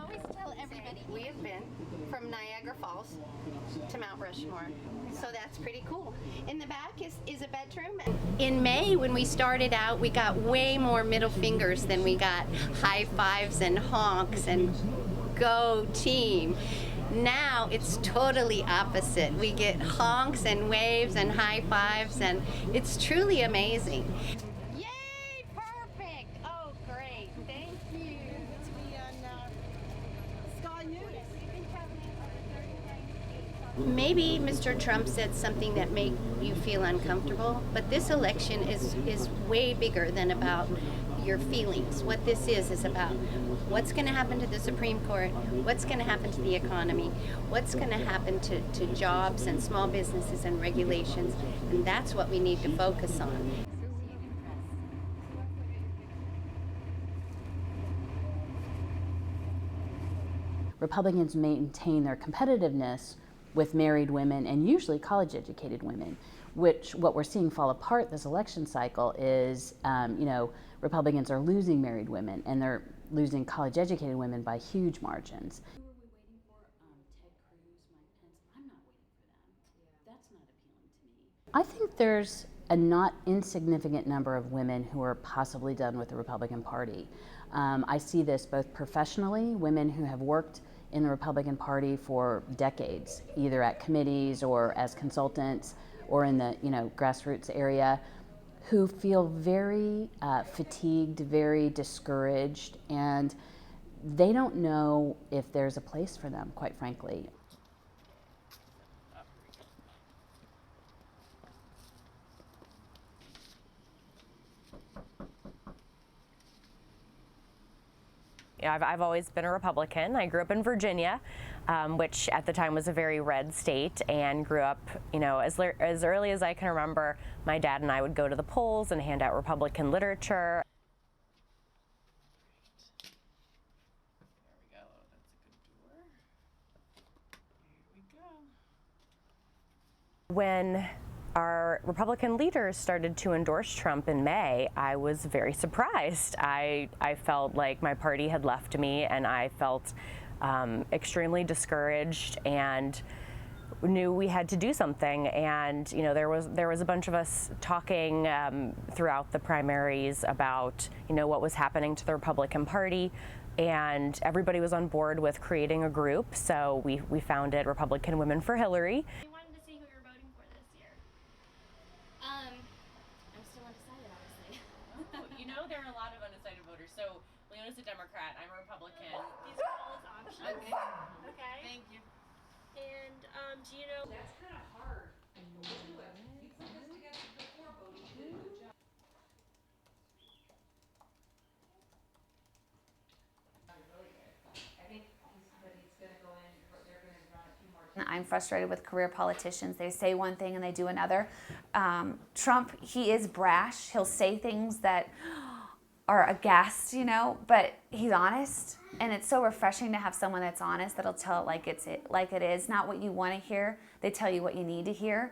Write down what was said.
always tell everybody we have been from Niagara Falls to Mount Rushmore, so that's pretty cool. In the back is a bedroom. In May, when we started out, we got way more middle fingers than we got high fives and honks and go team. Now it's totally opposite. We get honks and waves and high fives, and it's truly amazing. Yay, perfect! Oh, great, thank you. To be on Sky News. Maybe Mr. Trump said something that made you feel uncomfortable, but this election is way bigger than about your feelings. What this is about what's going to happen to the Supreme Court, what's going to happen to the economy, what's going to happen to jobs and small businesses and regulations, and that's what we need to focus on. Republicans maintain their competitiveness with married women and usually college-educated women, which what we're seeing fall apart this election cycle is, Republicans are losing married women and they're losing college-educated women by huge margins. Who are we waiting for? Ted Cruz, Mike Pence. I'm not waiting for them. That's not appealing to me. I think there's a not insignificant number of women who are possibly done with the Republican Party. I see this both professionally, women who have worked in the Republican Party for decades, either at committees or as consultants or in the grassroots area, who feel very fatigued, very discouraged, and they don't know if there's a place for them, quite frankly. I've always been a Republican. I grew up in Virginia, which at the time was a very red state, and grew up, as early as I can remember, my dad and I would go to the polls and hand out Republican literature. There we go. That's a good door. Here we go. When our Republican leaders started to endorse Trump in May, I was very surprised. I felt like my party had left me, and I felt extremely discouraged and knew we had to do something. And there was a bunch of us talking throughout the primaries about what was happening to the Republican Party, and everybody was on board with creating a group. So we founded Republican Women for Hillary. There are a lot of undecided voters. So Leona's a Democrat. I'm a Republican. These are all his options. Okay. Thank you. And do you know? That's kind of hard. We'll do it. You put this together before voting. You did a good job. Really good. I think he's going to go in. They're going to run a few more times. I'm frustrated with career politicians. They say one thing and they do another. Trump, he is brash. He'll say things that are aghast, but he's honest, and it's so refreshing to have someone that's honest that'll tell it like it is, not what you want to hear. They tell you what you need to hear.